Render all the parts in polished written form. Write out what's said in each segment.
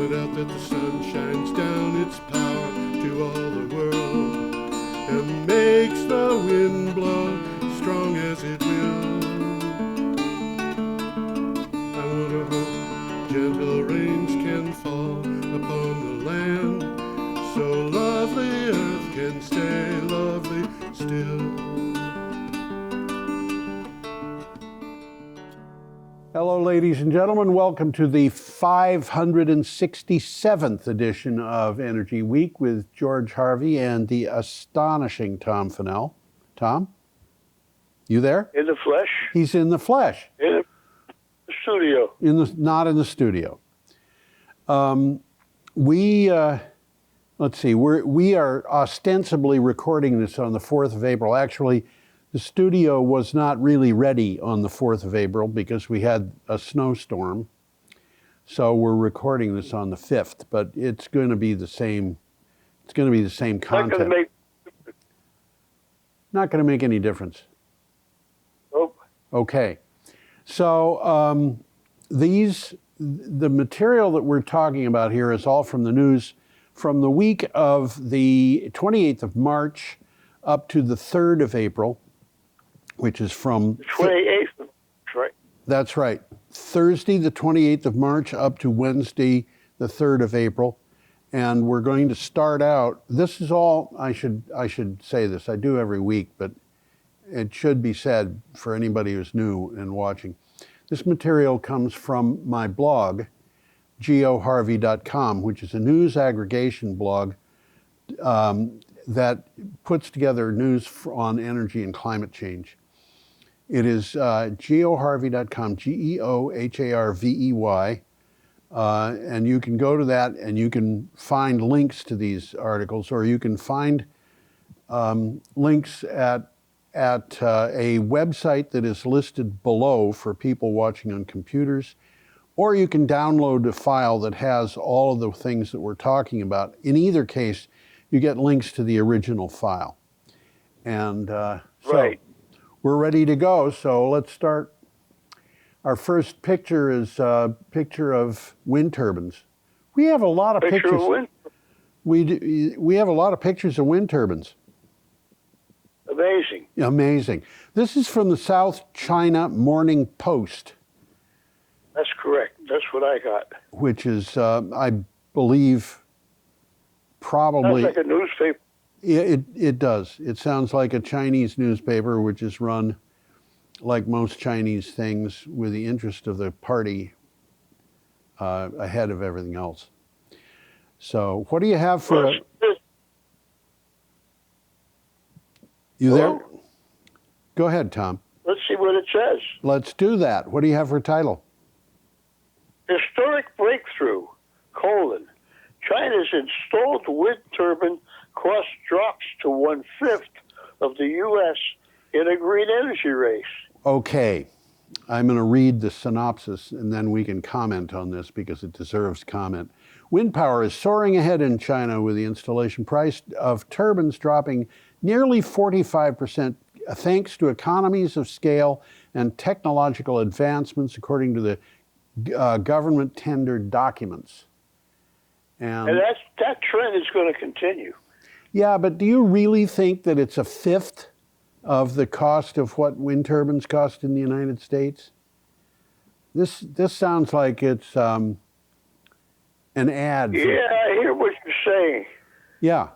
point out that the sun shines down its power to all the world and makes the wind blow strong as it will. I wonder how gentle rains can fall upon the land, so lovely earth can stay lovely still. Hello, ladies and gentlemen. Welcome to the 567th edition of Energy Week with George Harvey and the astonishing Tom Fennell. Tom, you there? In the flesh? He's in the flesh. In the studio. Not in the studio. We are ostensibly recording this on the 4th of April. Actually, the studio was not really ready on the 4th of April because we had a snowstorm. So we're recording this on the 5th, but it's going to be the same. It's going to be the same content. Not going to make any difference. Nope. Okay. So the material that we're talking about here is all from the news from the week of the 28th of March up to the 3rd of April. Which is from... The 28th, that's right. That's right. Thursday, the 28th of March, up to Wednesday, the 3rd of April. And we're going to start out, this is all, I should say this, I do every week, but it should be said for anybody who's new and watching. This material comes from my blog, geoharvey.com, which is a news aggregation blog that puts together news on energy and climate change. It is geoharvey.com, Geoharvey, and you can go to that and you can find links to these articles, or you can find links at a website that is listed below for people watching on computers, or you can download a file that has all of the things that we're talking about. In either case, you get links to the original file. And right. We're ready to go, so let's start. Our first picture is a picture of wind turbines. We have a lot of pictures. We have a lot of pictures of wind turbines. Amazing. Amazing. This is from the South China Morning Post. That's correct. That's what I got. Which is, I believe, probably... Sounds like a newspaper. It does. It sounds like a Chinese newspaper, which is run, like most Chinese things, with the interest of the party ahead of everything else. So, what do you have for... You there? Go ahead, Tom. Let's see what it says. Let's do that. What do you have for title? Historic breakthrough, China's installed wind turbine cost drops to 1/5 of the U.S. in a green energy race. Okay. I'm going to read the synopsis and then we can comment on this because it deserves comment. Wind power is soaring ahead in China with the installation price of turbines dropping nearly 45% thanks to economies of scale and technological advancements according to the government tendered documents. And that trend is going to continue. Yeah, but do you really think that it's a fifth of the cost of what wind turbines cost in the United States? This sounds like it's an ad. Yeah, I hear what you're saying. Yeah.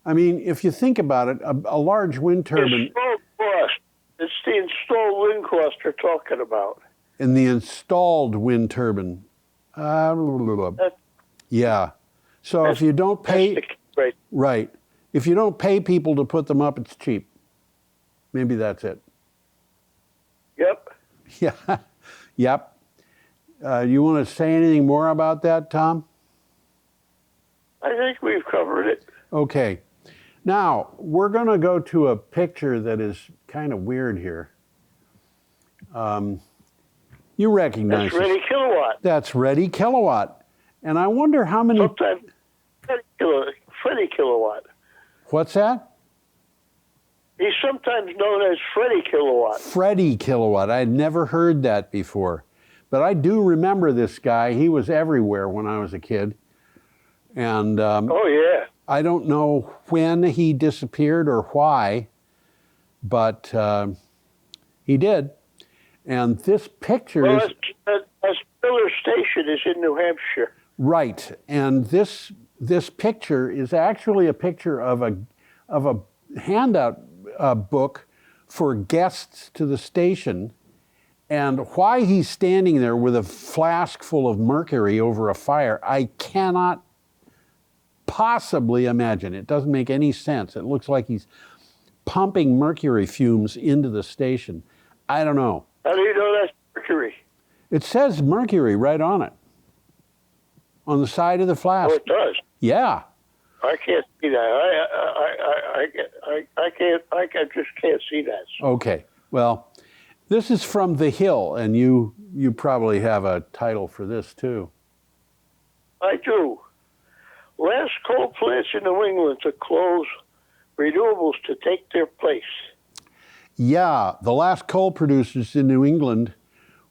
I mean, if you think about it, a large wind turbine... Installed cost. It's the installed wind cost you're talking about. And the installed wind turbine. Yeah. So if you don't pay... Right. If you don't pay people to put them up, it's cheap. Maybe that's it. Yep. Yeah. Yep. You want to say anything more about that, Tom? I think we've covered it. Okay. Now, we're going to go to a picture that is kind of weird here. You recognize That's Ready Kilowatt. That's Ready Kilowatt. And I wonder how many... Sometimes Freddie Kilowatt. What's that? He's sometimes known as Freddie Kilowatt. Freddie Kilowatt. I had never heard that before. But I do remember this guy. He was everywhere when I was a kid. And Oh, yeah. I don't know when he disappeared or why, but he did. And this picture Well, is... Spiller Station is in New Hampshire. Right. And this picture is actually a picture of a handout book for guests to the station. And why he's standing there with a flask full of mercury over a fire, I cannot possibly imagine. It doesn't make any sense. It looks like he's pumping mercury fumes into the station. I don't know. How do you know that's mercury? It says mercury right on it, on the side of the flask. Oh, it does? Yeah. I can't see that. I just can't see that. Okay. Well, this is from The Hill, and you probably have a title for this too. I do. Last coal plants in New England to close, renewables to take their place. Yeah, the last coal producers in New England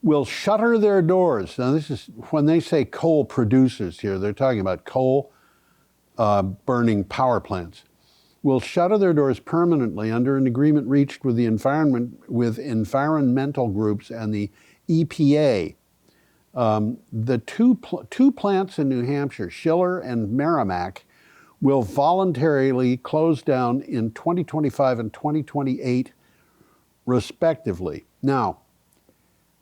will shutter their doors. Now, this is when they say coal producers here, they're talking about coal burning power plants. Will shutter their doors permanently under an agreement reached with the environmental groups and the EPA. The two plants in New Hampshire, Schiller and Merrimack, will voluntarily close down in 2025 and 2028, respectively. Now,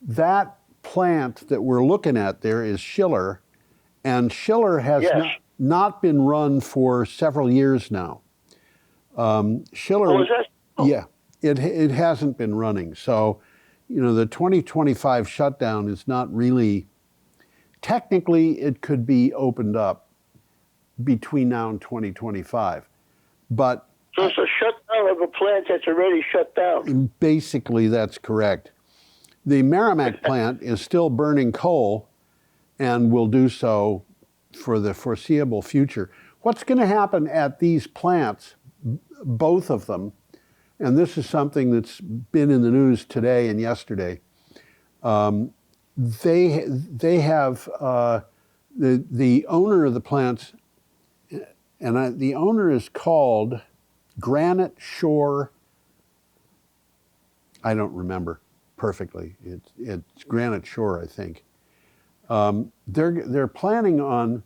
that plant that we're looking at there is Schiller, and Schiller has not been run for several years now. Schiller, oh, is that? Oh. Yeah, it hasn't been running. So, the 2025 shutdown is not really, technically it could be opened up between now and 2025. But so it's a shutdown of a plant that's already shut down. Basically, that's correct. The Merrimack plant is still burning coal and will do so for the foreseeable future. What's going to happen at these plants, both of them, and this is something that's been in the news today and yesterday, they have the owner of the plants, and the owner is called Granite Shore. I don't remember perfectly. It's Granite Shore, I think. They're planning on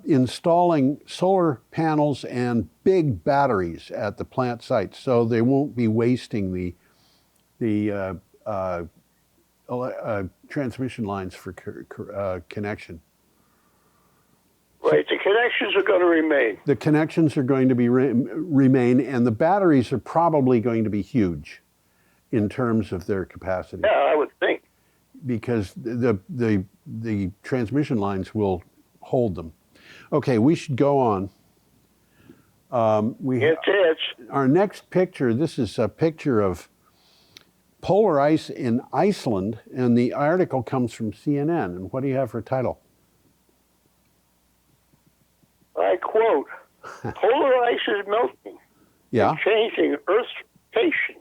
installing solar panels and big batteries at the plant site, so they won't be wasting the transmission lines for connection. Right, the connections are going to remain. The connections are going to be remain, and the batteries are probably going to be huge in terms of their capacity. Yeah, I would think. Because the transmission lines will hold them. Okay, we should go on. Our next picture, this is a picture of polar ice in Iceland, and the article comes from CNN. And what do you have for a title? I quote, polar ice is melting. Yeah. It's changing Earth's rotation,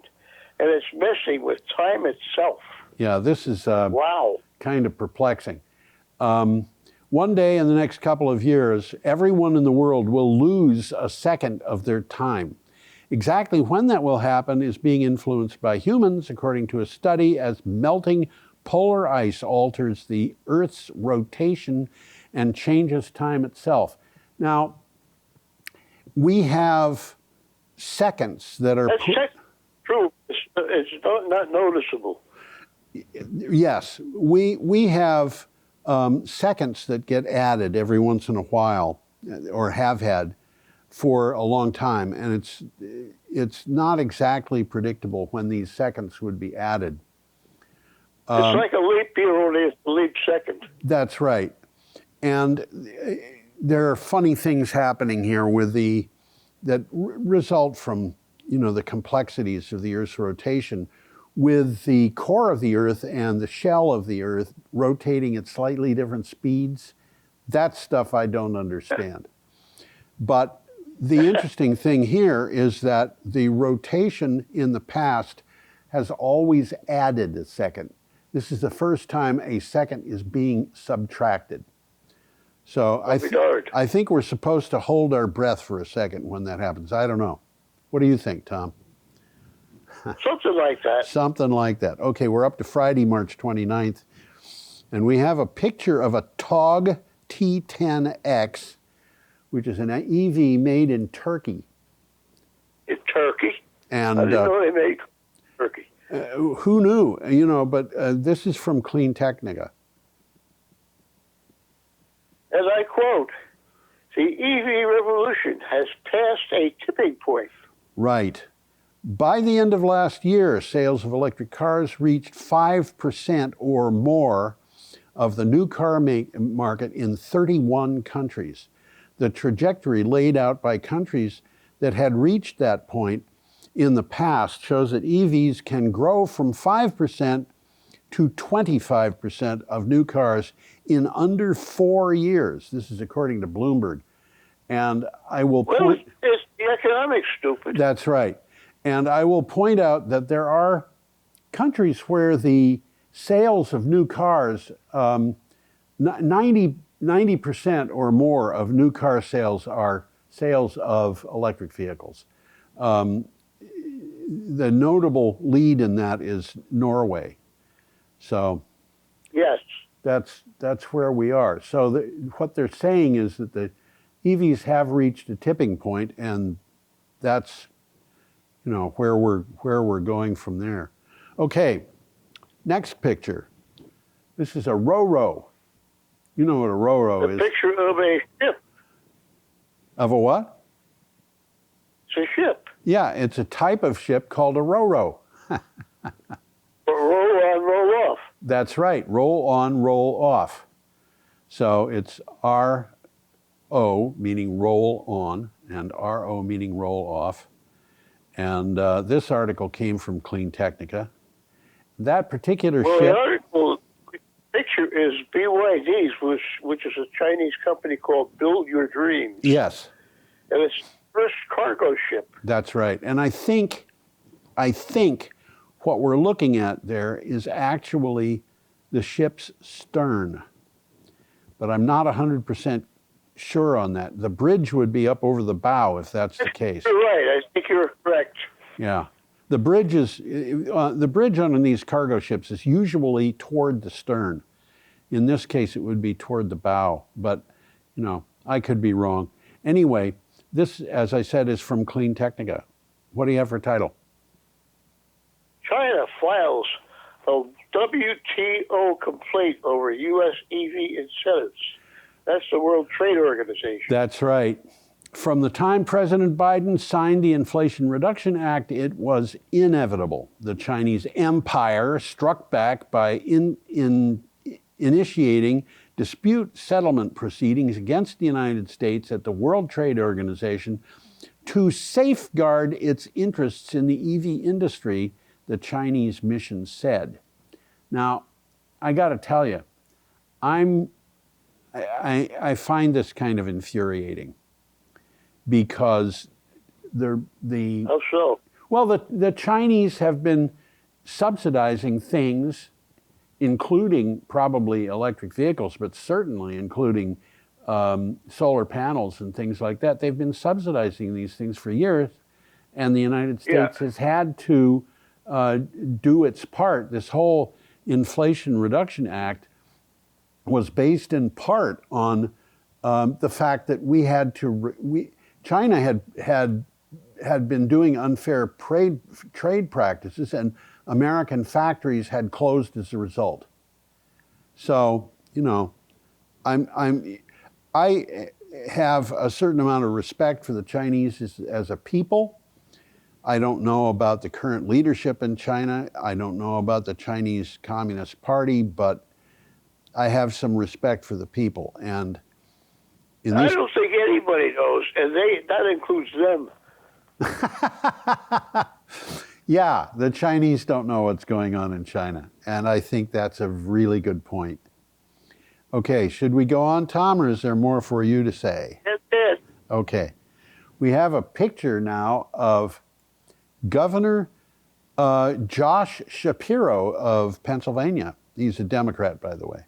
and it's messing with time itself. Yeah, this is wow. Kind of perplexing. One day in the next couple of years, everyone in the world will lose a second of their time. Exactly when that will happen is being influenced by humans, according to a study, as melting polar ice alters the Earth's rotation and changes time itself. Now, we have seconds that are... That's true. It's not noticeable. Yes, we have seconds that get added every once in a while, or have had for a long time, and it's not exactly predictable when these seconds would be added. It's like a leap year, only it's a leap second. That's right. And there are funny things happening here with that result from the complexities of the Earth's rotation, with the core of the Earth and the shell of the Earth rotating at slightly different speeds. That stuff I don't understand. But the interesting thing here is that the rotation in the past has always added a second. This is the first time a second is being subtracted. So I think we're supposed to hold our breath for a second when that happens. I don't know. What do you think, Tom? Something like that. Something like that. Okay, we're up to Friday, March 29th, and we have a picture of a TOG T10X, which is an EV made in Turkey. In Turkey? And I didn't know they made Turkey. Who knew? You know, but this is from Clean Technica. As I quote, the EV revolution has passed a tipping point. Right. By the end of last year, sales of electric cars reached 5% or more of the new car market in 31 countries. The trajectory laid out by countries that had reached that point in the past shows that EVs can grow from 5% to 25% of new cars in under 4 years. This is according to Bloomberg. And I will point... It's the economics, stupid. That's right. And I will point out that there are countries where the sales of new cars, 90% or more of new car sales are sales of electric vehicles. The notable lead in that is Norway. So yes, that's where we are. So what they're saying is that the EVs have reached a tipping point, and that's, you know, where we're going from there. Okay, next picture. This is a Ro-Ro. You know what a Ro-Ro is? A picture of a ship. Of a what? It's a ship. Yeah, it's a type of ship called a Ro-Ro. Roll on, roll off. That's right, roll on, roll off. So it's R-O, meaning roll on, and R-O, meaning roll off. And this article came from Clean Technica. That particular ship... The article picture is BYD's, which is a Chinese company called Build Your Dreams. Yes. And it's the first cargo ship. That's right. And I think what we're looking at there is actually the ship's stern. But I'm not 100% sure on that. The bridge would be up over the bow if that's the case. You're right. I think you're correct. Yeah. The bridge on these cargo ships is usually toward the stern. In this case, it would be toward the bow, but, you know, I could be wrong. Anyway, this, as I said, is from Clean Technica. What do you have for title? China files a WTO complaint over U.S. EV incentives. That's the World Trade Organization. That's right. From the time President Biden signed the Inflation Reduction Act, it was inevitable. The Chinese empire struck back by initiating dispute settlement proceedings against the United States at the World Trade Organization to safeguard its interests in the EV industry, the Chinese mission said. Now, I got to tell you, I find this kind of infuriating because How so? Well, the Chinese have been subsidizing things, including probably electric vehicles, but certainly including solar panels and things like that. They've been subsidizing these things for years, and the United States has had to do its part. This whole Inflation Reduction Act was based in part on the fact that we had to. China had been doing unfair trade practices, and American factories had closed as a result. So, you know, I have a certain amount of respect for the Chinese as a people. I don't know about the current leadership in China. I don't know about the Chinese Communist Party, but I have some respect for the people. And I don't think anybody knows, and that includes them. Yeah, the Chinese don't know what's going on in China, and I think that's a really good point. Okay, should we go on, Tom, or is there more for you to say? That's it. Okay. We have a picture now of Governor Josh Shapiro of Pennsylvania. He's a Democrat, by the way.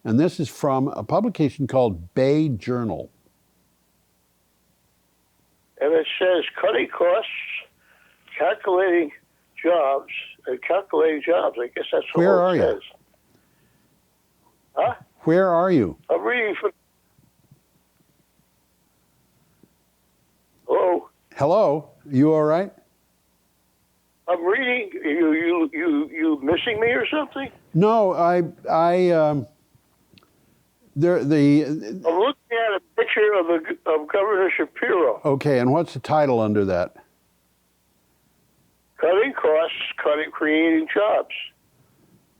And this is from a publication called Bay Journal. And it says cutting costs, calculating jobs. I guess that's what Where are it says. you? Huh? Where are you? I'm reading from... Hello? Hello? You all right? I'm reading. You missing me or something? No, I'm looking at a picture of Governor Shapiro. Okay, and what's the title under that? Cutting costs, creating jobs.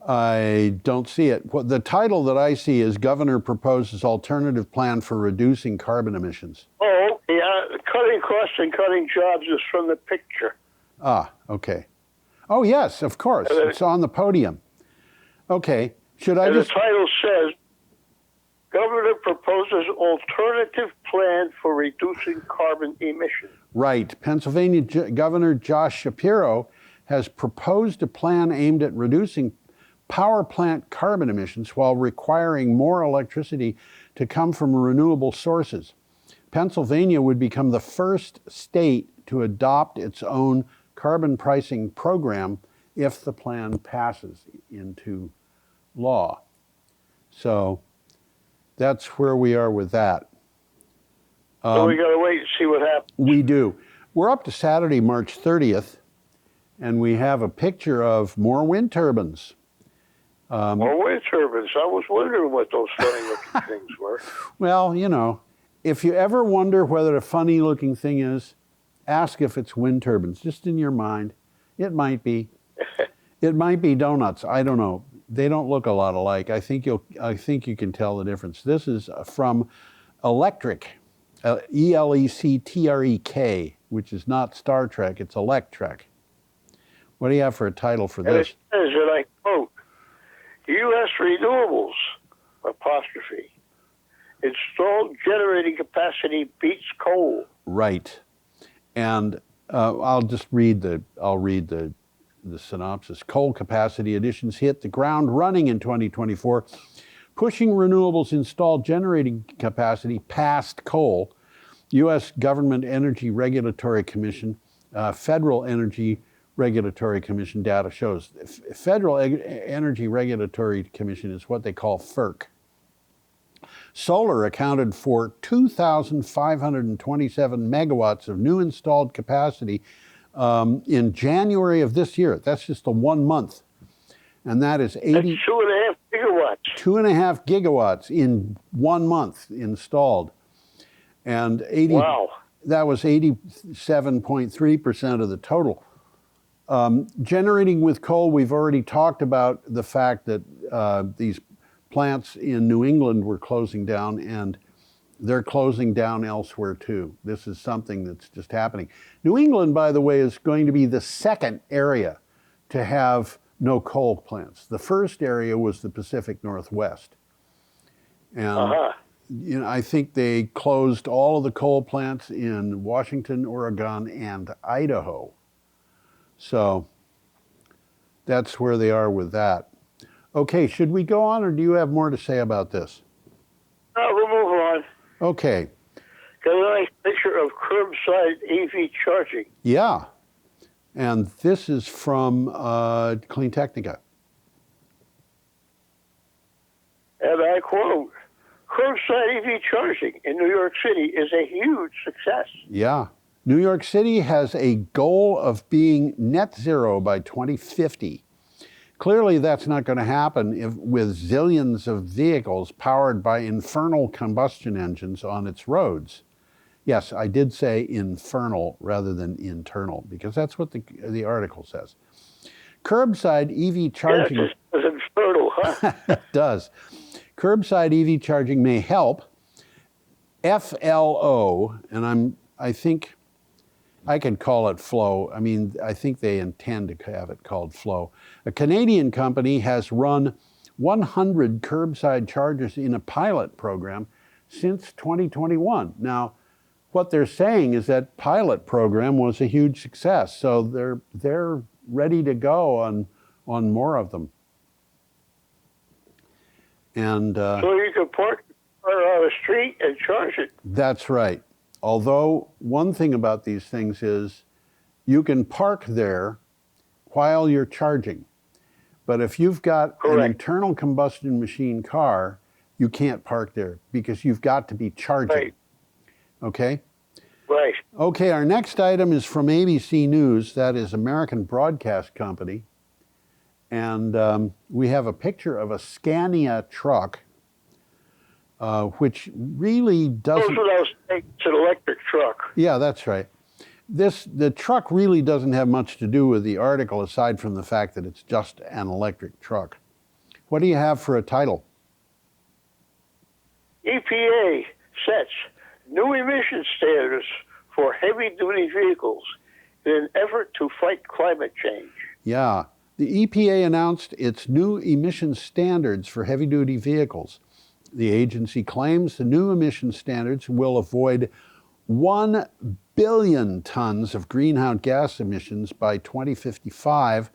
I don't see it. What the title that I see is Governor Proposes Alternative Plan for Reducing Carbon Emissions. Oh, yeah. Cutting costs and cutting jobs is from the picture. Ah, okay. Oh, yes, of course. It's on the podium. Okay. Should I just... The title says, Governor proposes alternative plan for reducing carbon emissions. Right. Pennsylvania Governor Josh Shapiro has proposed a plan aimed at reducing power plant carbon emissions while requiring more electricity to come from renewable sources. Pennsylvania would become the first state to adopt its own carbon pricing program if the plan passes into law. So that's where we are with that. So we got to wait and see what happens. We do. We're up to Saturday, March 30th, and we have a picture of more wind turbines. More wind turbines. I was wondering what those funny-looking things were. Well, you know, if you ever wonder whether a funny-looking thing is, ask if it's wind turbines, just in your mind. It might be. It might be donuts. I don't know. They don't look a lot alike. I think you can tell the difference. This is from Electric, E-L-E-C-T-R-E-K, which is not Star Trek, it's Electrek. What do you have for a title for and this? It says, and I quote, U.S. renewables, apostrophe, installed generating capacity beats coal. Right. And I'll read the synopsis. Coal capacity additions hit the ground running in 2024, pushing renewables installed generating capacity past coal. U.S. Government Energy Regulatory Commission, Federal Energy Regulatory Commission data shows. Federal Energy Regulatory Commission is what they call FERC. Solar accounted for 2,527 megawatts of new installed capacity in January of this year. That's just the 1 month. And that is 80... That's 2.5 gigawatts. 2.5 gigawatts in 1 month installed. And wow. That was 87.3% of the total. Generating with coal, we've already talked about the fact that these plants in New England were closing down, and they're closing down elsewhere too. This is something that's just happening. New England, by the way, is going to be the second area to have no coal plants. The first area was the Pacific Northwest. And you know, I think they closed all of the coal plants in Washington, Oregon, and Idaho. So that's where they are with that. Okay, should we go on, or do you have more to say about this? We'll move on. Okay. Got a nice picture of curbside EV charging. Yeah. And this is from Clean Technica. And I quote, curbside EV charging in New York City is a huge success. Yeah. New York City has a goal of being net zero by 2050. Clearly, that's not going to happen with zillions of vehicles powered by infernal combustion engines on its roads. Yes, I did say infernal rather than internal, because that's what the article says. Curbside EV charging... Yes, it's infernal, huh? It does. Curbside EV charging may help. FLO, and I think I could call it Flow. I mean, I think they intend to have it called Flow. A Canadian company has run 100 curbside chargers in a pilot program since 2021. Now, what they're saying is that pilot program was a huge success, so they're ready to go on more of them. And so you can park on a street and charge it. That's right. Although one thing about these things is you can park there while you're charging. But if you've got Correct. an internal combustion machine car, you can't park there because you've got to be charging. Right. Okay? Right. Okay, our next item is from ABC News. That is American Broadcast Company. And we have a picture of a Scania truck, which really doesn't... It's an electric truck. Yeah, that's right. The truck really doesn't have much to do with the article aside from the fact that it's just an electric truck. What do you have for a title? EPA sets new emission standards for heavy-duty vehicles in an effort to fight climate change. Yeah. The EPA announced its new emission standards for heavy-duty vehicles. The agency claims the new emission standards will avoid 1 billion tons of greenhouse gas emissions by 2055.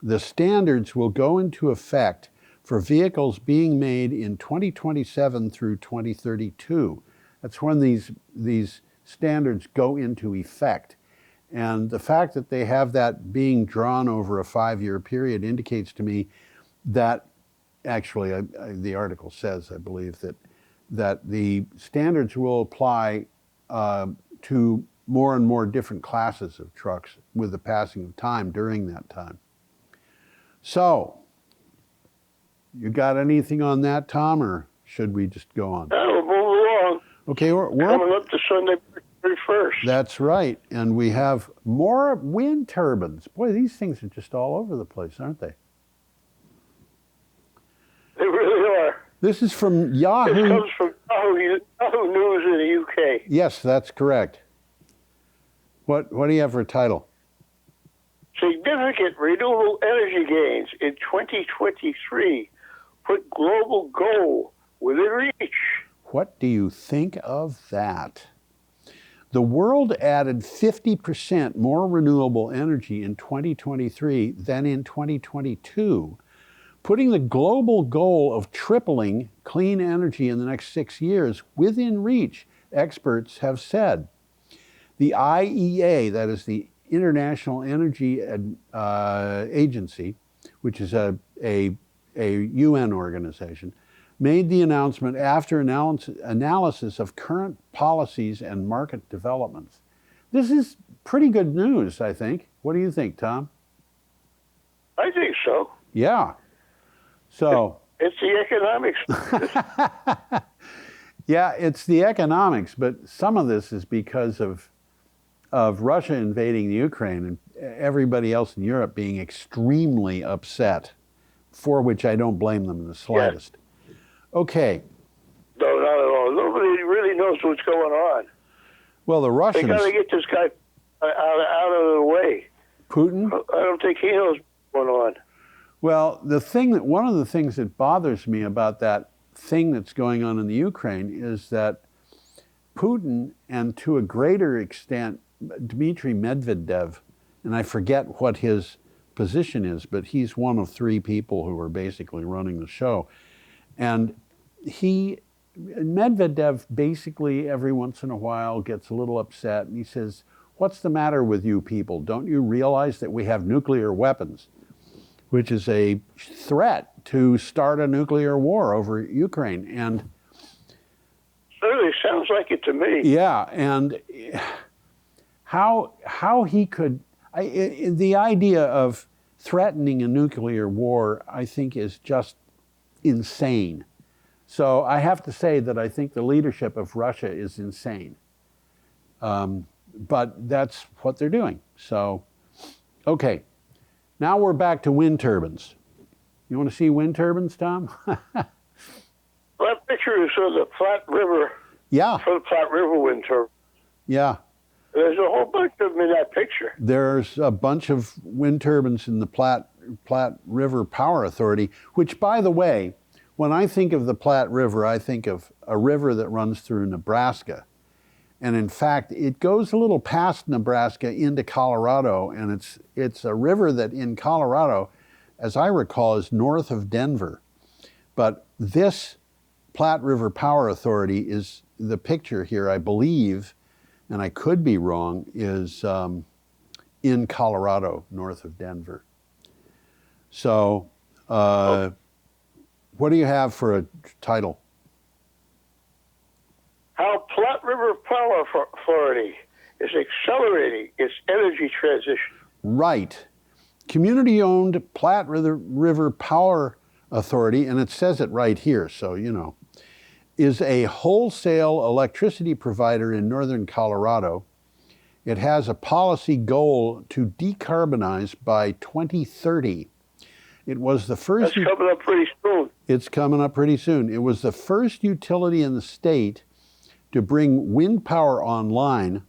The standards will go into effect for vehicles being made in 2027 through 2032. That's when these standards go into effect. And the fact that they have that being drawn over a 5-year period indicates to me that, actually, the article says, I believe, that the standards will apply to more and more different classes of trucks with the passing of time during that time. So, you got anything on that, Tom, or should we just go on? We'll move along. Okay, we're coming up to Sunday, 31st. That's right, and we have more wind turbines. Boy, these things are just all over the place, aren't they? They really are. This is from Yahoo. This comes from Yahoo News in the UK. Yes, that's correct. What do you have for a title? Significant renewable energy gains in 2023 put global goal within reach. What do you think of that? The world added 50% more renewable energy in 2023 than in 2022, putting the global goal of tripling clean energy in the next 6 years within reach, experts have said. The IEA, that is the International Energy Agency, which is a UN organization, made the announcement after analysis of current policies and market developments. This is pretty good news, I think. What do you think, Tom? I think so. Yeah. So it's the economics. Yeah, it's the economics, but some of this is because of Russia invading the Ukraine and everybody else in Europe being extremely upset, for which I don't blame them in the slightest. Yeah. Okay. No, not at all. Nobody really knows what's going on. Well, the Russians... They got to get this guy out of the way. Putin? I don't think he knows what's going on. Well, one of the things that bothers me about that thing that's going on in the Ukraine is that Putin, and to a greater extent, Dmitry Medvedev, and I forget what his position is, but he's one of 3 people who are basically running the show. And Medvedev basically every once in a while gets a little upset and he says, "What's the matter with you people? Don't you realize that we have nuclear weapons?" Which is a threat to start a nuclear war over Ukraine. And certainly sounds like it to me. Yeah, and how he could, the idea of threatening a nuclear war, I think, is just insane. So I have to say that I think the leadership of Russia is insane. But that's what they're doing. So, okay. Now we're back to wind turbines. You want to see wind turbines, Tom? That picture is of the Platte River. Yeah. For the Platte River wind turbine. Yeah. There's a whole bunch of them in that picture. There's a bunch of wind turbines in the Platte River Power Authority, which, by the way, when I think of the Platte River, I think of a river that runs through Nebraska. And in fact, it goes a little past Nebraska into Colorado, and it's a river that in Colorado, as I recall, is north of Denver. But this Platte River Power Authority is the picture here, I believe, and I could be wrong, is in Colorado, north of Denver. So, what do you have for a title? How Platte River Power Authority is accelerating its energy transition. Right. Community-owned Platte River Power Authority, and it says it right here, so you know, is a wholesale electricity provider in northern Colorado. It has a policy goal to decarbonize by 2030. It was the first... That's coming up pretty soon. It's coming up pretty soon. It was the first utility in the state to bring wind power online,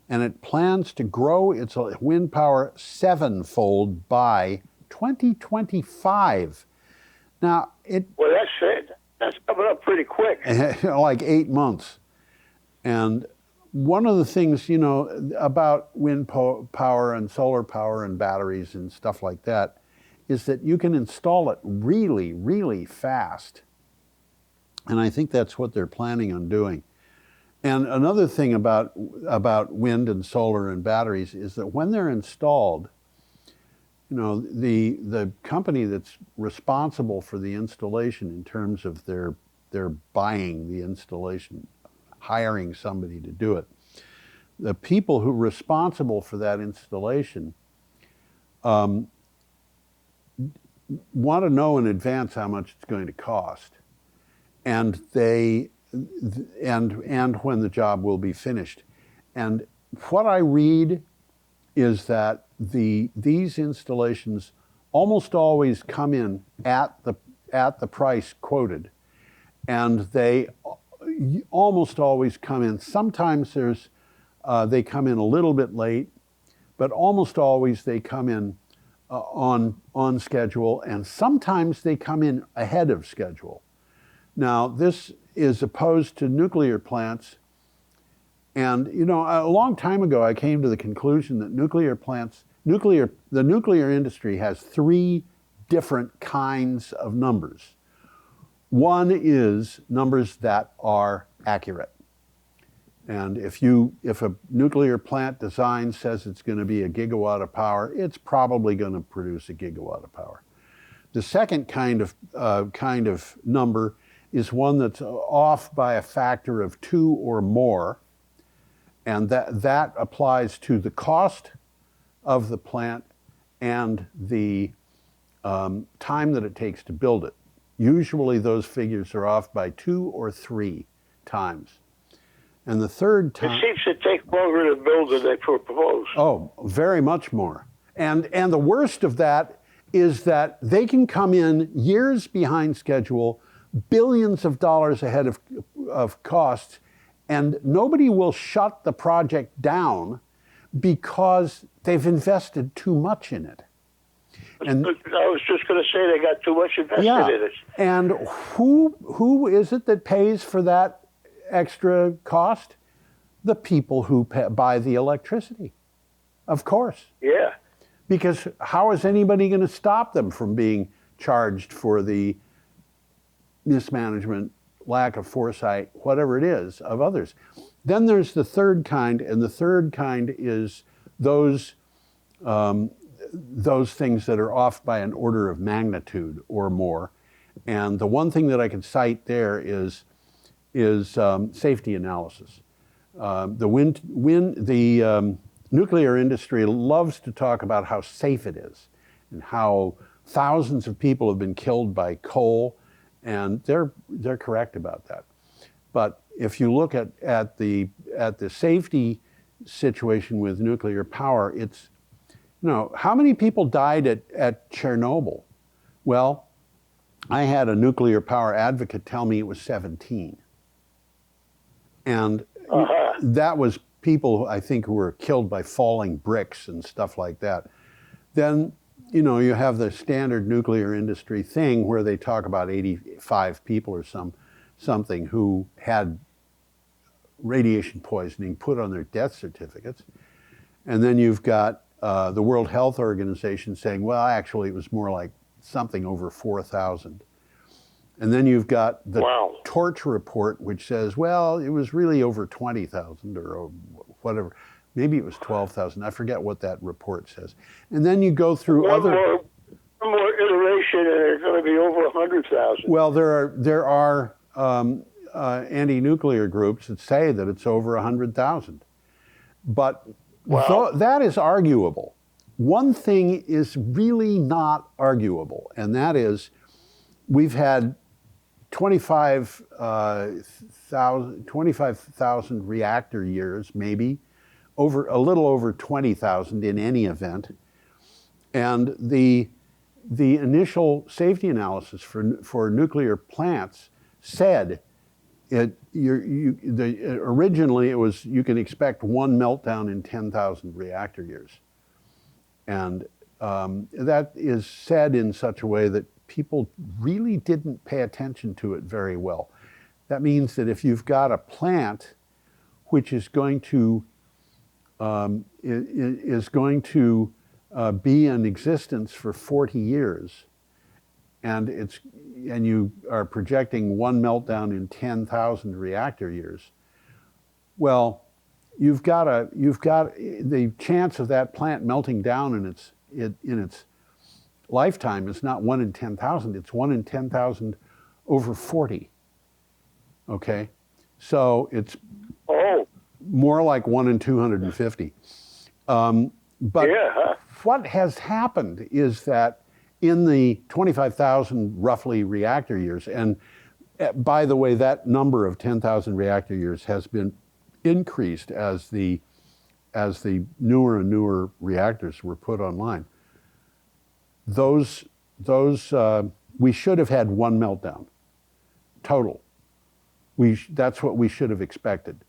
and it plans to grow its wind power 7-fold by 2025. Now, Well, that's it. That's coming up pretty quick. like 8 months. And one of the things, you know, about wind power and solar power and batteries and stuff like that is that you can install it really, really fast. And I think that's what they're planning on doing. And another thing about wind and solar and batteries is that when they're installed, you know, the company that's responsible for the installation in terms of their buying the installation, hiring somebody to do it, the people who are responsible for that installation want to know in advance how much it's going to cost, and and when the job will be finished. And what I read is that these installations almost always come in at the price quoted, and they almost always come in. Sometimes they come in a little bit late, but almost always they come in on schedule, and sometimes they come in ahead of schedule. Now, this is opposed to nuclear plants. And, you know, a long time ago, I came to the conclusion that the nuclear industry has 3 different kinds of numbers. One is numbers that are accurate. And if a nuclear plant design says it's going to be a gigawatt of power, it's probably going to produce a gigawatt of power. The second kind of number is one that's off by a factor of 2 or more, and that applies to the cost of the plant and the time that it takes to build it. Usually those figures are off by 2 or 3 times. And the third time... It seems to take longer to build than they propose. Oh, very much more. And the worst of that is that they can come in years behind schedule, billions of dollars ahead of costs, and nobody will shut the project down because they've invested too much in it. And I was just going to say they got too much invested in it. And who is it that pays for that extra cost? The people who buy the electricity, of course. Yeah. Because how is anybody going to stop them from being charged for the mismanagement, lack of foresight, whatever it is, of others? Then there's the third kind, and the third kind is those things that are off by an order of magnitude or more. And the one thing that I can cite there is safety analysis. The nuclear industry loves to talk about how safe it is and how thousands of people have been killed by coal, and they're correct about that. But if you look at the safety situation with nuclear power, it's, you know, how many people died at Chernobyl? Well, I had a nuclear power advocate tell me it was 17. And that was people, I think, who were killed by falling bricks and stuff like that. Then, you know, you have the standard nuclear industry thing where they talk about 85 people or something who had radiation poisoning put on their death certificates. And then you've got the World Health Organization saying, well, actually, it was more like something over 4,000. And then you've got the Wow. Torch report, which says, well, it was really over 20,000 or whatever. Maybe it was 12,000. I forget what that report says. And then you go through One other. more iteration, and it's going to be over 100,000. Well, there are anti-nuclear groups that say that it's over 100,000. But Wow. that is arguable. One thing is really not arguable, and that is we've had 25,000 reactor years, maybe, over a little over 20,000 in any event. And the initial safety analysis for nuclear plants said originally it was you can expect one meltdown in 10,000 reactor years. And that is said in such a way that people really didn't pay attention to it very well. That means that if you've got a plant which is going to be in existence for 40 years, and you are projecting one meltdown in 10,000 reactor years, well, you've got the chance of that plant melting down in its lifetime is not 1 in 10,000, it's 1 in 10,000 over 40. Okay? So it's more like 1 in 250. But what has happened is that in the 25,000 roughly reactor years, and by the way, that number of 10,000 reactor years has been increased as the newer and newer reactors were put online. We should have had one meltdown total. That's what we should have expected.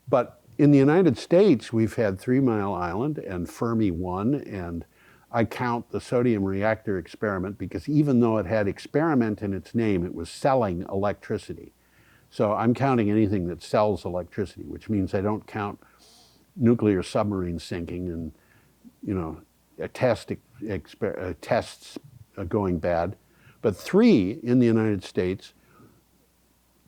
But in the United States, we've had 3 Mile Island and Fermi 1, and I count the sodium reactor experiment because even though it had experiment in its name, it was selling electricity. So I'm counting anything that sells electricity, which means I don't count nuclear submarine sinking and, tests going bad. But 3 in the United States.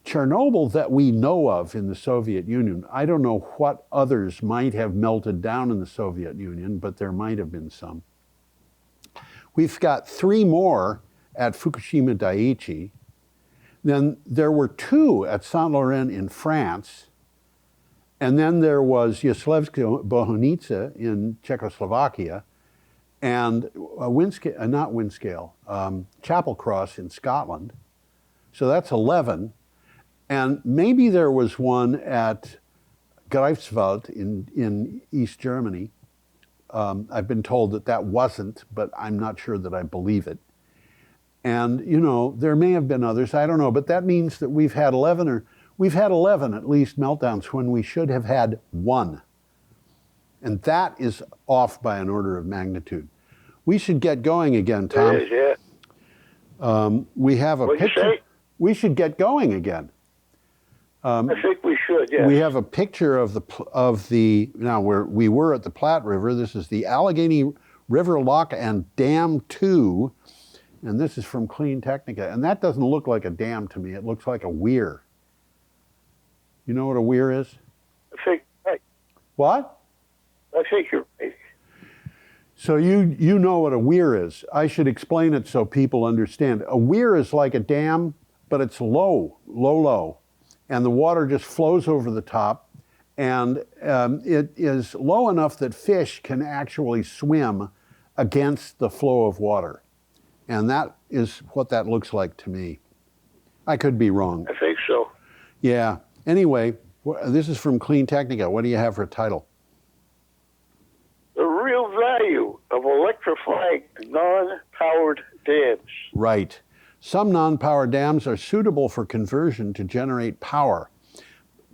Chernobyl that we know of in the Soviet Union, I don't know what others might have melted down in the Soviet Union, but there might have been some. We've got 3 more at Fukushima Daiichi. Then there were 2 at Saint-Laurent in France. And then there was Jaslevska Bohunice in Czechoslovakia, and Chapel Cross in Scotland. So that's 11. And maybe there was one at Greifswald in East Germany. I've been told that wasn't, but I'm not sure that I believe it. And, there may have been others, I don't know, but that means that we've had 11 at least meltdowns when we should have had 1. And that is off by an order of magnitude. We should get going again, Tom. Yeah. We have a What'd you picture. say? We should get going again. I think we should, yeah. We have a picture of the now we were at the Platte River. This is the Allegheny River Lock and Dam 2, and this is from Clean Technica. And that doesn't look like a dam to me. It looks like a weir. You know what a weir is? I think right. What? I think you're right. So you know what a weir is. I should explain it so people understand. A weir is like a dam, but it's low. And the water just flows over the top, and it is low enough that fish can actually swim against the flow of water. And that is what that looks like to me. I could be wrong. I think so. Yeah. Anyway, this is from Clean Technica. What do you have for a title? The real value of electrifying non-powered dams. Right. Some non-power dams are suitable for conversion to generate power,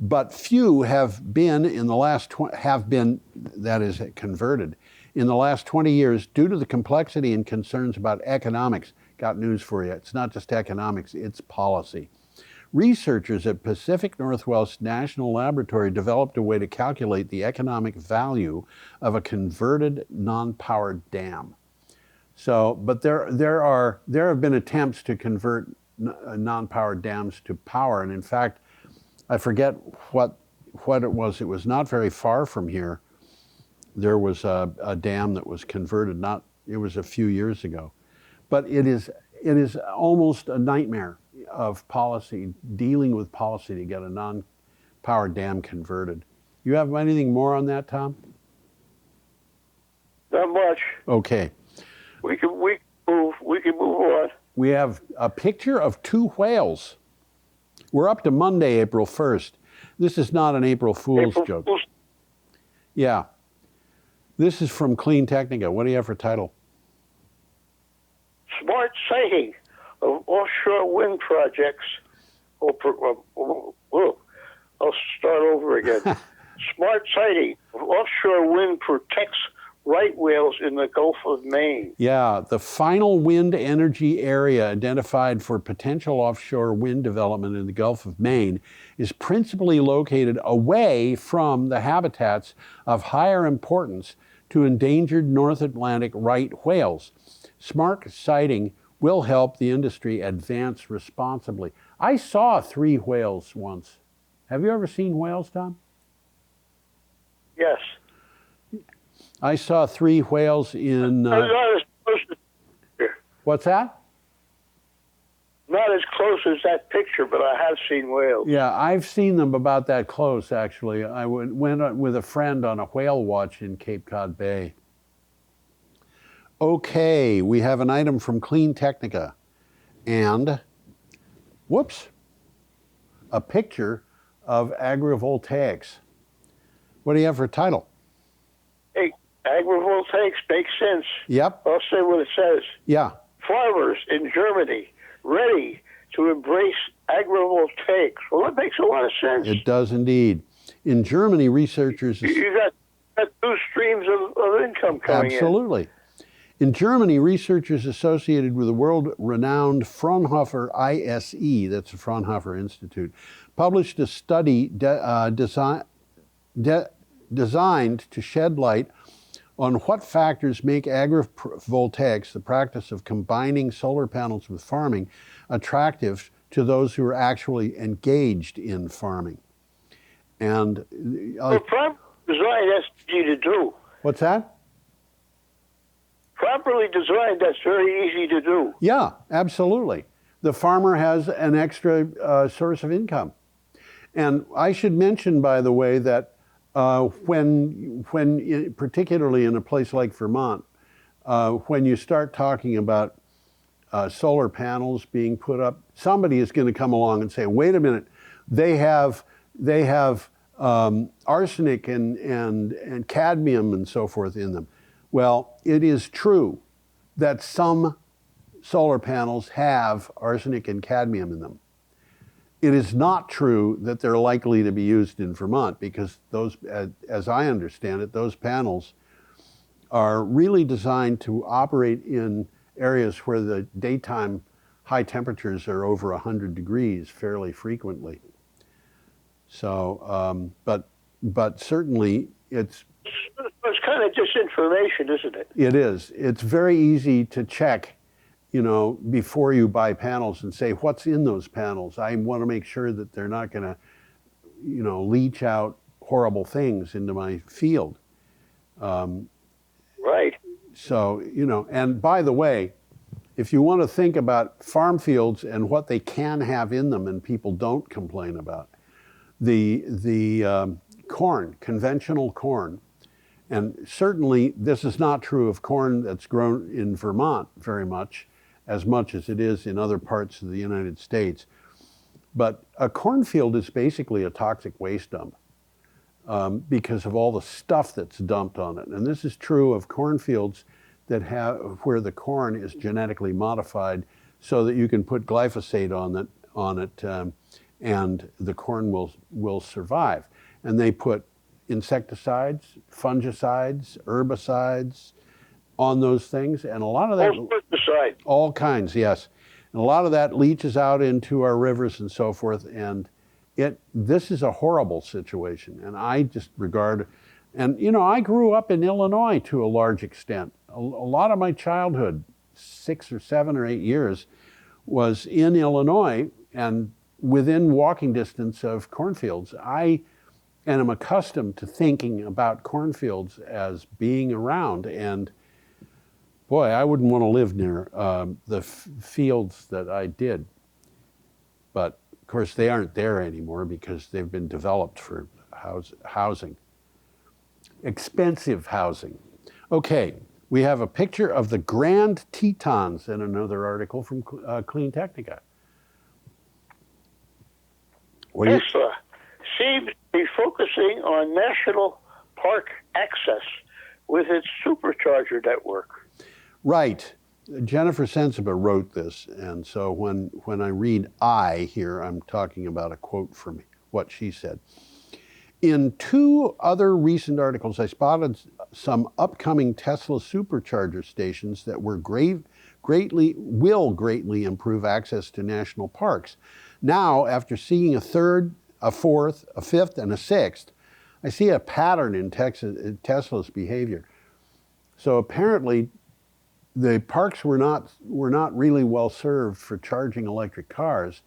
but few have been converted in the last 20 years due to the complexity and concerns about economics. Got news for you. It's not just economics, it's policy. Researchers at Pacific Northwest National Laboratory developed a way to calculate the economic value of a converted non-powered dam. So, but there have been attempts to convert non-powered dams to power. And in fact, I forget what it was. It was not very far from here. There was a dam that was converted. It was a few years ago, but it is almost a nightmare of policy, dealing with policy to get a non-powered dam converted. You have anything more on that, Tom? Not much. Okay. We can move on. We have a picture of two whales. We're up to Monday, April 1st. This is not an April Fool's joke. Yeah. This is from Clean Technica. What do you have for title? Smart sighting of offshore wind projects. I'll start over again. Smart sighting of offshore wind protects right whales in the Gulf of Maine. Yeah, the final wind energy area identified for potential offshore wind development in the Gulf of Maine is principally located away from the habitats of higher importance to endangered North Atlantic right whales. Smart sighting will help the industry advance responsibly. I saw 3 whales once. Have you ever seen whales, Tom? Yes. I saw 3 whales in... Not as close as, what's that? not as close as that picture, but I have seen whales. Yeah, I've seen them about that close, actually. I went with a friend on a whale watch in Cape Cod Bay. Okay, we have an item from Clean Technica. And, whoops, a picture of agrivoltaics. What do you have for a title? Hey, agrivoltaics makes sense. Yep. I'll say what it says. Yeah. Farmers in Germany ready to embrace agrivoltaics. Well, that makes a lot of sense. It does indeed. In Germany, researchers... You got 2 streams of income coming in. Absolutely. In Germany, researchers associated with the world-renowned Fraunhofer ISE, that's the Fraunhofer Institute, published a study designed to shed light on what factors make agrivoltaics, the practice of combining solar panels with farming, attractive to those who are actually engaged in farming. And properly designed, that's easy to do. What's that? Properly designed, that's very easy to do. Yeah, absolutely. The farmer has an extra source of income. And I should mention, by the way, that when particularly in a place like Vermont, when you start talking about solar panels being put up, somebody is going to come along and say, wait a minute, they have arsenic and cadmium and so forth in them. Well, it is true that some solar panels have arsenic and cadmium in them. It is not true that they're likely to be used in Vermont because those, as I understand it, those panels are really designed to operate in areas where the daytime high temperatures are over 100 degrees fairly frequently. So, but certainly it's kind of disinformation, isn't it? It is. It's very easy to check, before you buy panels and say, what's in those panels? I want to make sure that they're not going to, leach out horrible things into my field. Right. So, and by the way, if you want to think about farm fields and what they can have in them and people don't complain about, the corn, conventional corn, and certainly this is not true of corn that's grown in Vermont very much as it is in other parts of the United States. But a cornfield is basically a toxic waste dump because of all the stuff that's dumped on it. And this is true of cornfields where the corn is genetically modified so that you can put glyphosate on it and the corn will survive. And they put insecticides, fungicides, herbicides on those things, and a lot of that... All kinds, yes. And a lot of that leaches out into our rivers and so forth, and this is a horrible situation, and I just regard... And, I grew up in Illinois to a large extent. A lot of my childhood, 6 or 7 or 8 years, was in Illinois and within walking distance of cornfields. I am accustomed to thinking about cornfields as being around, and boy, I wouldn't want to live near the fields that I did. But of course, they aren't there anymore because they've been developed for housing. Expensive housing. Okay, we have a picture of the Grand Tetons in another article from Clean Technica. Tesla seems to be focusing on national park access with its supercharger network. Right. Jennifer Sensiba wrote this, and so when I read "I" here, I'm talking about a quote from what she said. In two other recent articles, I spotted some upcoming Tesla supercharger stations that will greatly improve access to national parks. Now, after seeing a third, a fourth, a fifth, and a sixth, I see a pattern in Tesla's behavior. So apparently, the parks were not really well served for charging electric cars,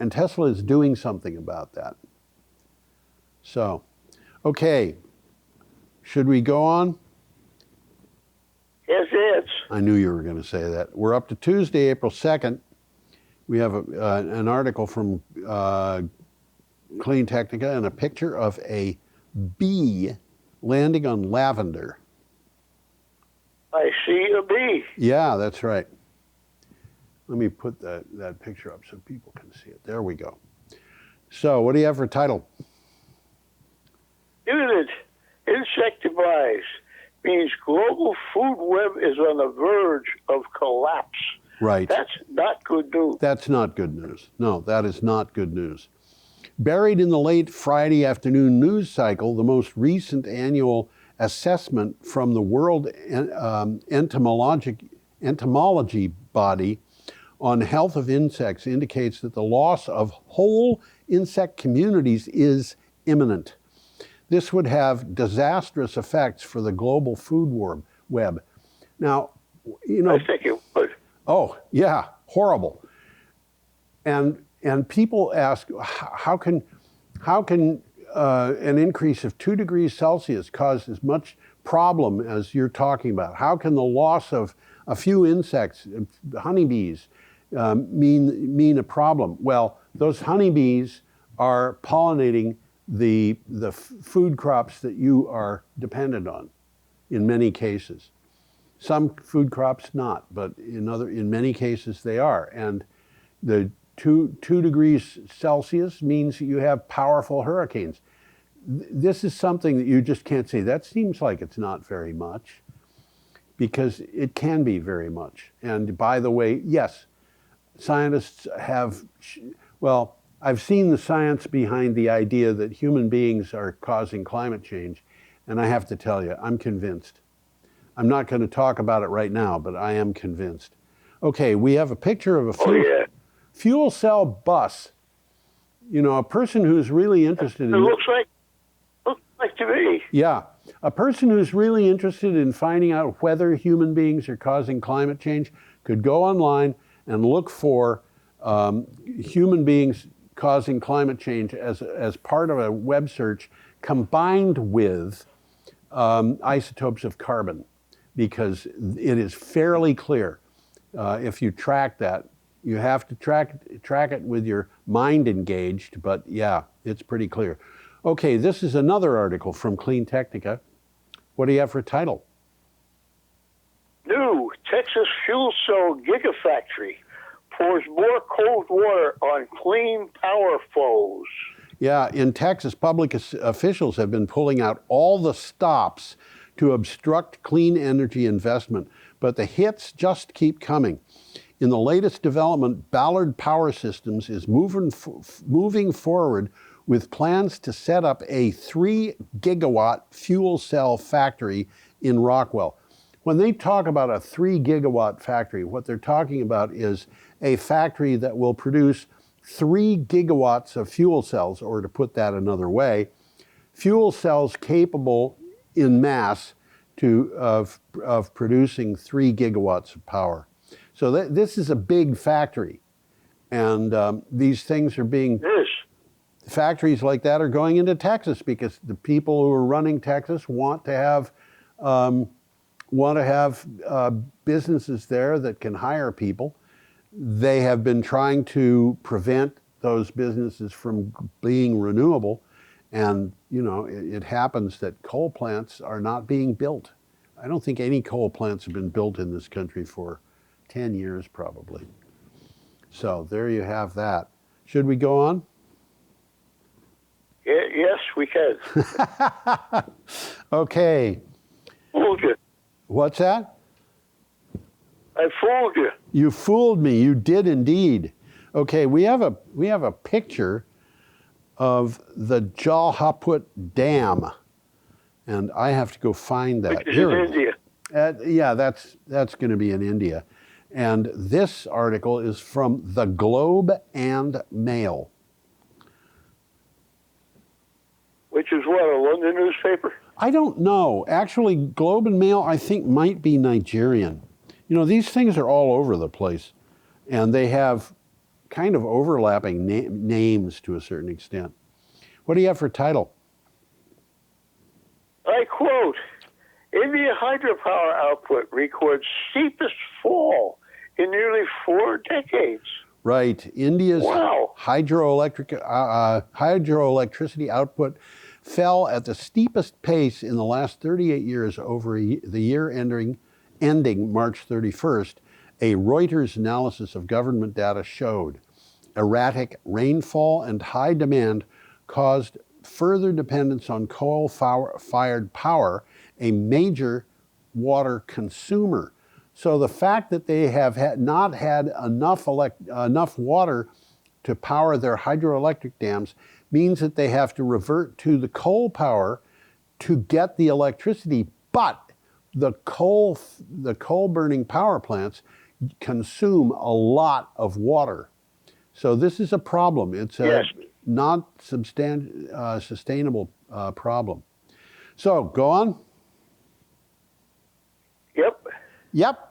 and Tesla is doing something about that. So, okay, should we go on? Yes, it's. I knew you were going to say that. We're up to Tuesday, April 2nd. We have an article from Clean Technica and a picture of a bee landing on lavender. I see a bee. Yeah, that's right. Let me put that picture up so people can see it. There we go. So, what do you have for title? Imminent insect demise means global food web is on the verge of collapse. Right. That's not good news. That's not good news. No, that is not good news. Buried in the late Friday afternoon news cycle, the most recent annual assessment from the World Entomology Body on health of insects indicates that the loss of whole insect communities is imminent. This would have disastrous effects for the global food web. Now, you know, I think it would. Oh, yeah, horrible. And people ask, how can an increase of 2 degrees Celsius cause as much problem as you're talking about? How can the loss of a few insects, honeybees, mean a problem? Well, those honeybees are pollinating the food crops that you are dependent on in many cases. Some food crops not, but in many cases they are. And the 2 degrees Celsius means you have powerful hurricanes. This is something that you just can't say. That seems like it's not very much, because it can be very much. And by the way, yes, scientists have, well, I've seen the science behind the idea that human beings are causing climate change, and I have to tell you, I'm convinced. I'm not going to talk about it right now, but I am convinced. Okay, we have a picture of a fuel cell bus. You know, a person who's really interested in... It looks like to me. Yeah, a person who's really interested in finding out whether human beings are causing climate change could go online and look for human beings causing climate change as part of a web search combined with isotopes of carbon, because it is fairly clear. If you track that, you have to track it with your mind engaged, but yeah, it's pretty clear. Okay, this is another article from Clean Technica. What do you have for title? New Texas fuel cell gigafactory pours more cold water on clean power foes. Yeah, in Texas, public officials have been pulling out all the stops to obstruct clean energy investment, but the hits just keep coming. In the latest development, Ballard Power Systems is moving forward with plans to set up a 3 gigawatt fuel cell factory in Rockwell. When they talk about a 3 gigawatt factory, what they're talking about is a factory that will produce 3 gigawatts of fuel cells, or to put that another way, fuel cells capable in mass of producing 3 gigawatts of power. So this is a big factory. And these things are being, Yes. factories like that are going into Texas because the people who are running Texas want to have businesses there that can hire people. They have been trying to prevent those businesses from being renewable, and it happens that coal plants are not being built. I don't think any coal plants have been built in this country for 10 years probably. So there you have that. Should we go on? Yes, we can. Okay. Fooled you. What's that? I fooled you. You fooled me. You did indeed. Okay, we have a picture of the Jalhaput Dam, and I have to go find that. Which is in India. Yeah, that's going to be in India. And this article is from the Globe and Mail. Which is what, a London newspaper? I don't know. Actually, Globe and Mail, I think, might be Nigerian. These things are all over the place, and they have kind of overlapping names to a certain extent. What do you have for title? I quote, India hydropower output records steepest fall in nearly 4 decades. Right. India's Wow. hydroelectricity output fell at the steepest pace in the last 38 years over the year ending March 31st, a Reuters analysis of government data showed. Erratic rainfall and high demand caused further dependence on coal-fired power, a major water consumer. So the fact that they have not had enough water to power their hydroelectric dams means that they have to revert to the coal power to get the electricity. But the coal burning power plants consume a lot of water. So this is a problem. It's a not sustainable problem. So go on. Yep.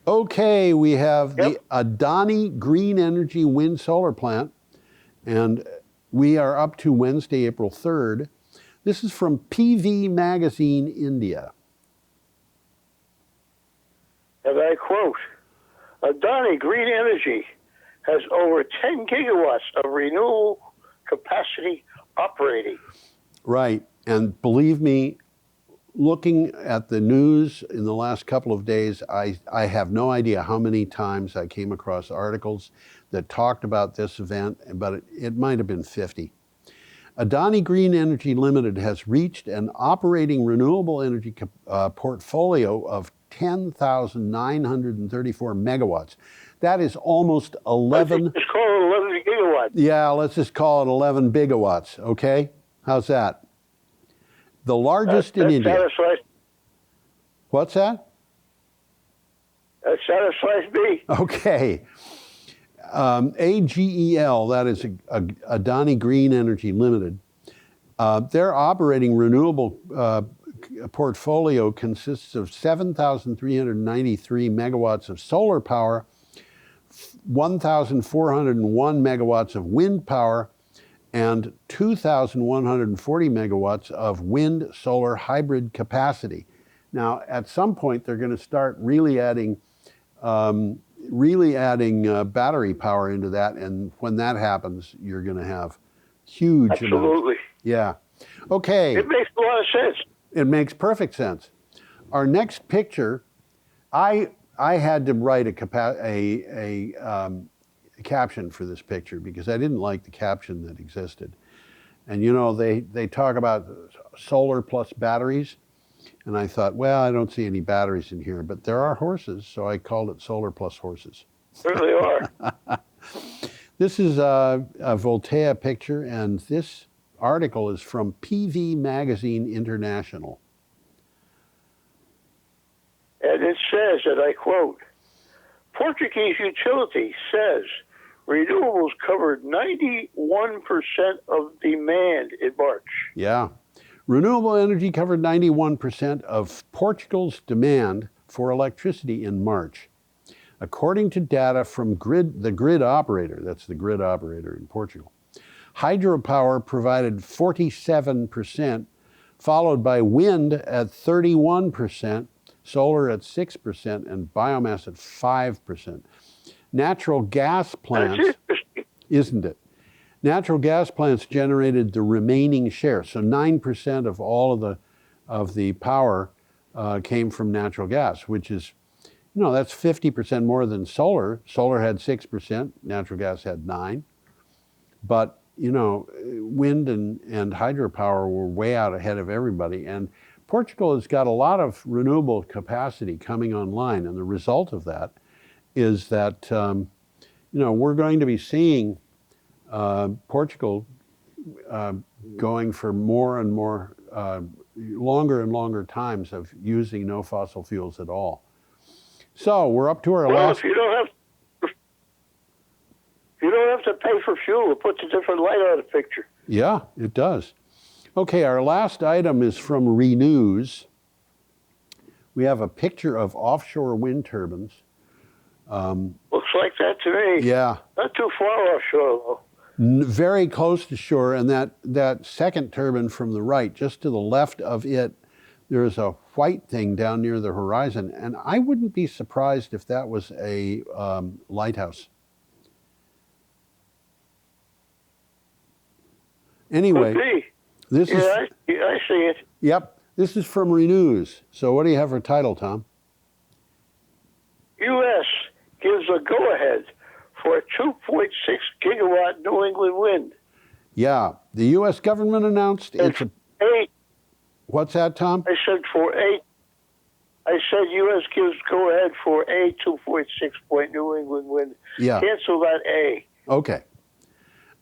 Okay, we have the Adani Green Energy Wind Solar Plant, and we are up to Wednesday, April 3rd. This is from PV Magazine, India. And I quote, Adani Green Energy has over 10 gigawatts of renewable capacity operating. Right, and believe me, looking at the news in the last couple of days, I have no idea how many times I came across articles that talked about this event, but it might have been 50. Adani Green Energy Limited has reached an operating renewable energy portfolio of 10,934 megawatts. That is almost 11. Let's call it 11 gigawatts. Yeah, let's just call it 11 bigawatts, okay? How's that? The largest in India. Satisfies. What's that? That satisfies me. Okay. AGEL, that is Adani Green Energy Limited. Their operating renewable portfolio consists of 7,393 megawatts of solar power, 1,401 megawatts of wind power, and 2,140 megawatts of wind-solar hybrid capacity. Now, at some point, they're going to start really adding battery power into that, and when that happens, you're going to have huge amounts. Absolutely. Yeah. Okay. It makes a lot of sense. It makes perfect sense. Our next picture, I had to write a caption for this picture because I didn't like the caption that existed. And they talk about solar plus batteries, and I thought, well, I don't see any batteries in here, but there are horses, so I called it solar plus horses. Certainly are. This is a Voltaire picture, and this article is from PV Magazine International. And it says, and I quote, Portuguese utility says renewables covered 91% of demand in March. Yeah. Renewable energy covered 91% of Portugal's demand for electricity in March. According to data from the grid operator, that's the grid operator in Portugal, hydropower provided 47%, followed by wind at 31%, solar at 6%, and biomass at 5%. Natural gas plants, isn't it? Natural gas plants generated the remaining share. So 9% of all of the power came from natural gas, which is, that's 50% more than solar. Solar had 6%, natural gas had 9%. But, wind and hydropower were way out ahead of everybody. And Portugal has got a lot of renewable capacity coming online. And the result of that is that, we're going to be seeing Portugal going for more and more, longer and longer times of using no fossil fuels at all. So we're up to our last. If you don't have to pay for fuel, it puts a different light on the picture. Yeah, it does. Okay, our last item is from Renews. We have a picture of offshore wind turbines. Looks like that to me. Yeah. Not too far offshore, though. Very close to shore, and that second turbine from the right, just to the left of it, there's a white thing down near the horizon, and I wouldn't be surprised if that was a lighthouse. Anyway, this is... I see it. Yep, this is from Renews. So what do you have for title, Tom? U.S. gives a go-ahead for a 2.6 gigawatt New England wind. Yeah, the U.S. government announced it's a... 8. What's that, Tom? I said for 8. I said U.S. gives go-ahead for a 2.6 point New England wind. Yeah. Cancel that A. Okay.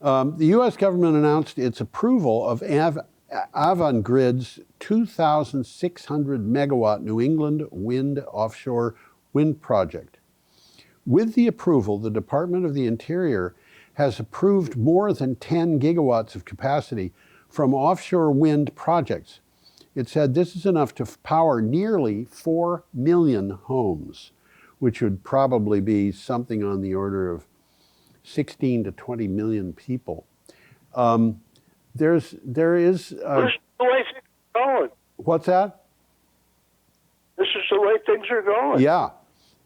The U.S. government announced its approval of Avangrid's 2,600 megawatt New England offshore wind project. With the approval, the Department of the Interior has approved more than 10 gigawatts of capacity from offshore wind projects. It said this is enough to power nearly 4 million homes, which would probably be something on the order of 16 to 20 million people. There is... This is the way things are going. What's that? This is the way things are going. Yeah.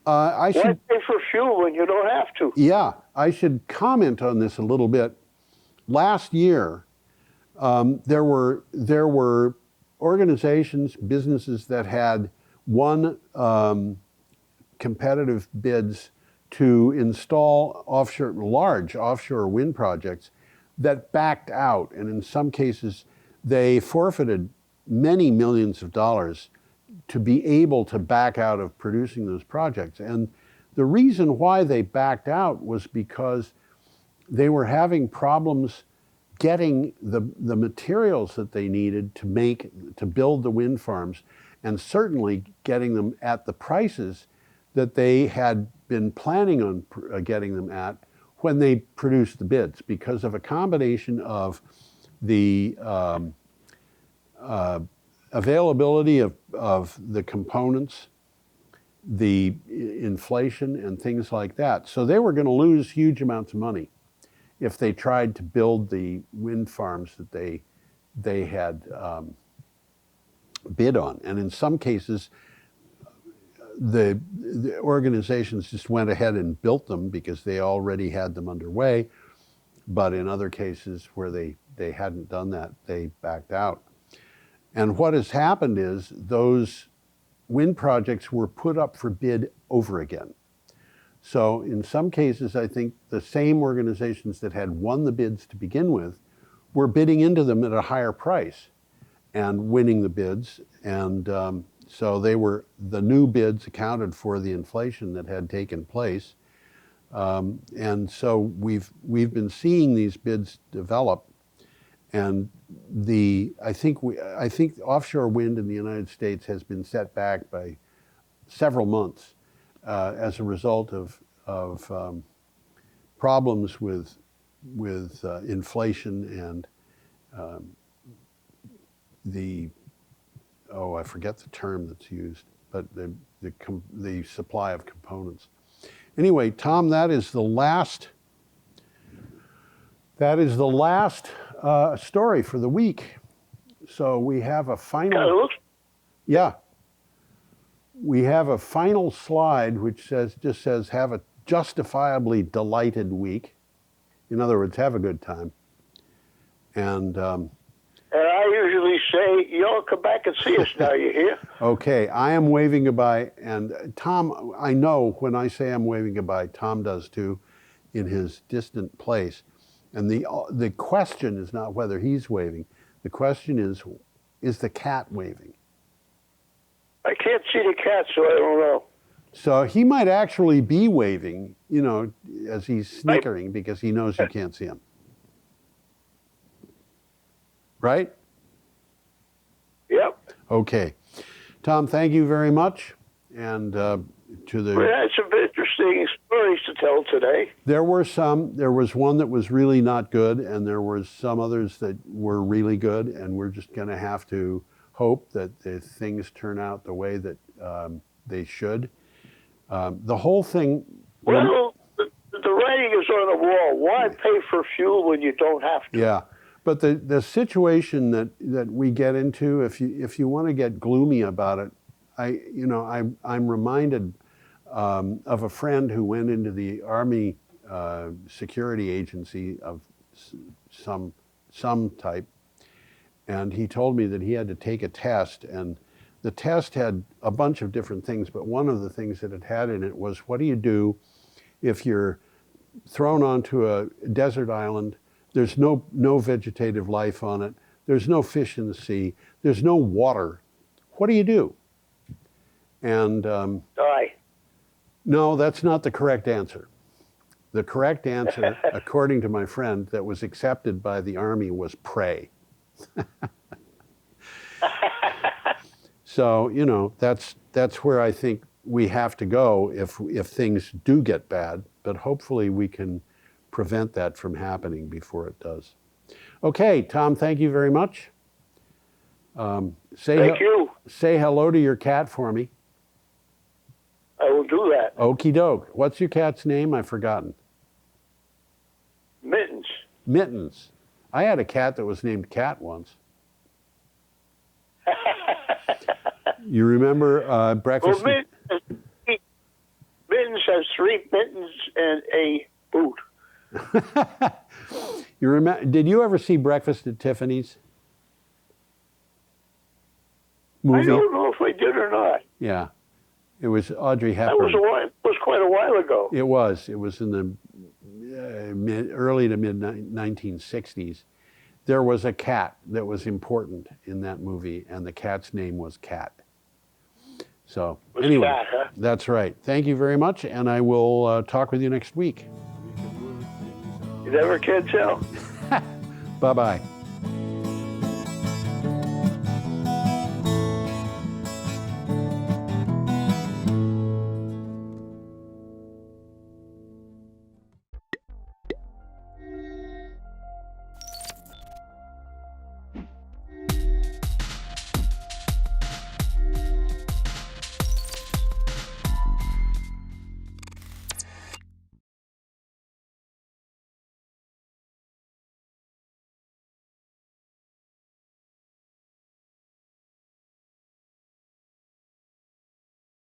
Why pay for fuel when you don't have to? Yeah, I should comment on this a little bit. Last year, there were organizations, businesses that had won competitive bids to install large offshore wind projects that backed out, and in some cases, they forfeited many millions of dollars to be able to back out of producing those projects. And the reason why they backed out was because they were having problems getting the materials that they needed to build the wind farms, and certainly getting them at the prices that they had been planning on getting them at when they produced the bids, because of a combination of the availability of the components, the inflation, and things like that. So they were going to lose huge amounts of money if they tried to build the wind farms that they had bid on. And in some cases, the organizations just went ahead and built them because they already had them underway. But in other cases where they hadn't done that, they backed out. And what has happened is those wind projects were put up for bid over again. So in some cases, I think the same organizations that had won the bids to begin with were bidding into them at a higher price and winning the bids. And so the new bids accounted for the inflation that had taken place. And so we've been seeing these bids develop. And I think offshore wind in the United States has been set back by several months as a result of problems with inflation and I forget the term that's used, but the supply of components. Anyway, Tom, that is the last story for the week. So we have a final. Yeah. We have a final slide which just says have a justifiably delighted week. In other words, have a good time. And I usually say, y'all come back and see us now, you hear? Okay, I am waving goodbye. And Tom, I know when I say I'm waving goodbye, Tom does too, in his distant place. And the question is not whether he's waving. The question is the cat waving? I can't see the cat, so I don't know. So he might actually be waving, you know, as he's snickering because he knows you can't see him. Right? Yep. Okay. Tom, thank you very much. And to the... We had some interesting stories to tell today. There was one that was really not good, and there was some others that were really good, and we're just going to have to hope that the things turn out the way that they should. The whole thing... Well, the writing is on the wall. Why pay for fuel when you don't have to? Yeah. But the situation that we get into, if you want to get gloomy about it, I'm reminded of a friend who went into the Army security agency of some type, and he told me that he had to take a test, and the test had a bunch of different things, but one of the things that it had in it was, what do you do if you're thrown onto a desert island? There's no vegetative life on it. There's no fish in the sea. There's no water. What do you do? And Die. No, that's not the correct answer. The correct answer, according to my friend, that was accepted by the Army was pray. So, you know, that's where I think we have to go if things do get bad, but hopefully we can prevent that from happening before it does. Okay, Tom, thank you very much. Thank you. Say hello to your cat for me. I will do that. Okie doke. What's your cat's name? I've forgotten. Mittens. Mittens. I had a cat that was named Cat once. You remember breakfast? Well, Mittens has 3 mittens and a boot. You remember? Did you ever see Breakfast at Tiffany's? Movie? I don't know if I did or not. Yeah, it was Audrey Hepburn. That was quite a while ago. It was. It was in the early to mid 1960s. There was a cat that was important in that movie, and the cat's name was Cat. So anyway, Cat, huh? That's right. Thank you very much, and I will talk with you next week. You never can tell. Bye-bye.